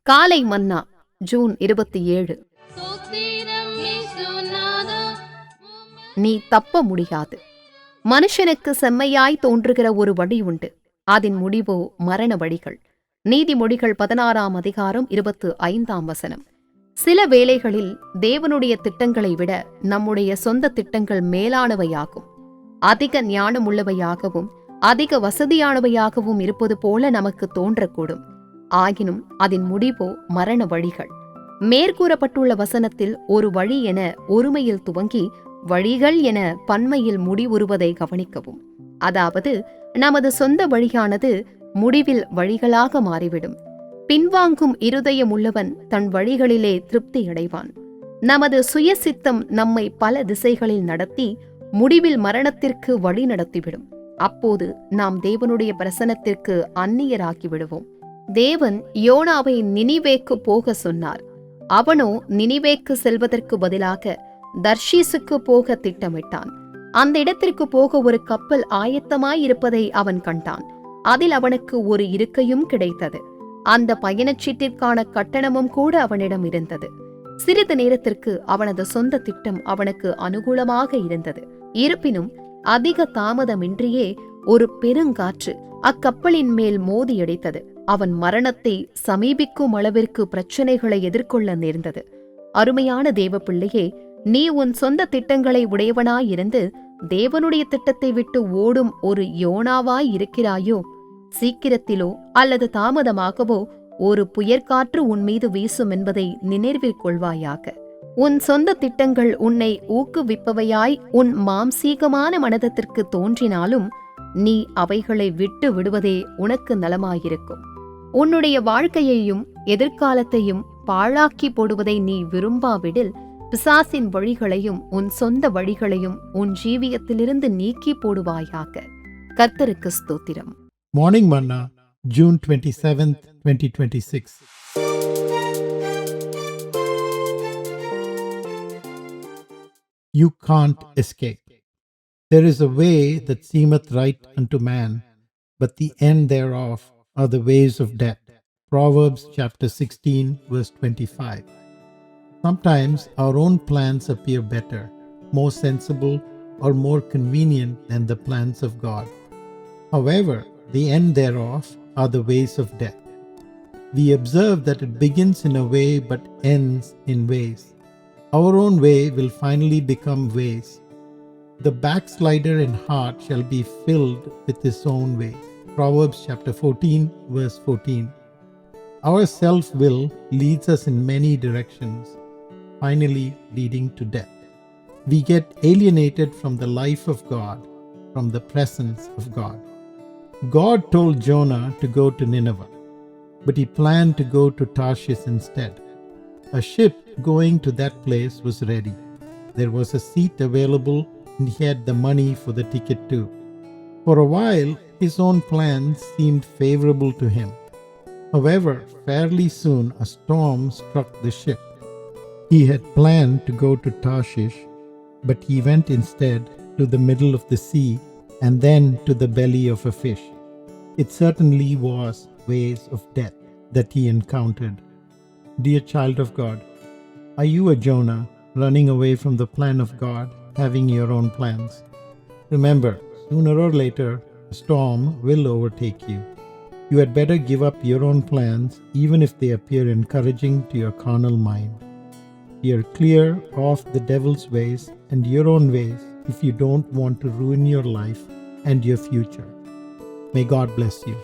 காலை மன்னா ஜூன் 27. நீ தப்ப முடியாது. மனுஷனுக்கு செம்மையாய் தோன்றுகிற ஒரு வழி உண்டு, அதன் முடிவோ மரண வழிகள். நீதிமொழிகள் 16ஆம் அதிகாரம் 25ஆம் வசனம். சில வேளைகளில் தேவனுடைய திட்டங்களை விட நம்முடைய சொந்த திட்டங்கள் மேலானவையாகும். அதிக ஞானமுள்ளவையாகவும் அதிக வசதியானவையாகவும் இருப்பது போல நமக்கு தோன்றக்கூடும். ஆயினும் அதன் முடிவோ மரண வழிகள். மேற்கூறப்பட்டுள்ள வசனத்தில் ஒரு வழி என ஒருமையில் துவங்கி வழிகள் என பன்மையில் முடிவுறுவதை கவனிக்கவும். அதாவது நமது சொந்த வழியானது முடிவில் வழிகளாக மாறிவிடும். பின்வாங்கும் இருதயமுள்ளவன் தன் வழிகளிலே திருப்தி அடைவான். நமது சுயசித்தம் நம்மை பல திசைகளில் நடத்தி முடிவில் மரணத்திற்கு வழி நடத்திவிடும். அப்போது நாம் தேவனுடைய பிரசன்னத்திற்கு அந்நியராகி விடுவோம். தேவன் யோனாவை நினிவேக்கு போக சொன்னார். அவனோ நினிவேக்கு செல்வதற்கு பதிலாக தர்ஷீசுக்கு போக திட்டமிட்டான். அந்த இடத்திற்கு போக ஒரு கப்பல் ஆயத்தமாயிருப்பதை அவன் கண்டான். அதில் அவனுக்கு ஒரு இருக்கையும் கிடைத்தது. அந்த பயணச்சீட்டிற்கான கட்டணமும் கூட அவனிடம் இருந்தது. சிறிது நேரத்திற்கு அவனது சொந்த திட்டம் அவனுக்கு அனுகூலமாக இருந்தது. இருப்பினும் அதிக தாமதமின்றியே ஒரு பெருங்காற்று அக்கப்பலின் மேல் மோதியடித்தது. அவன் மரணத்தை சமீபிக்கும் அளவிற்கு பிரச்சனைகளை எதிர்கொள்ள நேர்ந்தது. அருமையான தேவ பிள்ளையே, நீ உன் சொந்த திட்டங்களை உடையவனாயிருந்து தேவனுடைய திட்டத்தை விட்டு ஓடும் ஒரு யோனாவாய் இருக்கிறாயோ? சீக்கிரத்திலோ அல்லது தாமதமாகவோ ஒரு புயற்காற்று உன் மீது வீசும் என்பதை நினைவில் கொள்வாயாக. உன் சொந்த திட்டங்கள் உன்னை ஊக்குவிப்பவையாய் உன் மாம்சீகமான மனதத்திற்கு தோன்றினாலும் நீ அவைகளை விட்டு விடுவதே உனக்கு நலமாயிருக்கும். உன்னுடைய வாழ்க்கையையும் எதிர்காலத்தையும் பாழாக்கி போடுவதை நீ விரும்பாவிடில் பிசாசின் வழிகளையும் உன் சொந்த வழிகளையும் உன் ஜீவியத்திலிருந்து நீக்கி போடுவாயாக. கர்த்தருக்கு ஸ்தோத்திரம். Morning Manna, June 27th, 2026. You can't escape. There is a way that seemeth right unto man, but the end thereof are the ways of death. Proverbs chapter 16, verse 25. Sometimes our own plans appear better, more sensible, or more convenient than the plans of God. However, the end thereof are the ways of death. We observe that it begins in a way but ends in ways. Our own way will finally become ways. The backslider in heart shall be filled with his own way. Proverbs chapter 14, verse 14. Our self-will leads us in many directions, finally leading to death. We get alienated from the life of God, from the presence of God. God told Jonah to go to Nineveh, but he planned to go to Tarshish instead. A ship going to that place was ready. There was a seat available and he had the money for the ticket too. For a while, his own plans seemed favorable to him. However, fairly soon a storm struck the ship. He had planned to go to Tarshish, but he went instead to the middle of the sea and then to the belly of a fish. It certainly was ways of death that he encountered. Dear child of God, are you a Jonah running away from the plan of God, having your own plans? Remember, sooner or later, a storm will overtake you. You had better give up your own plans, even if they appear encouraging to your carnal mind. You're clear of the devil's ways and your own ways if you don't want to ruin your life and your future. May God bless you.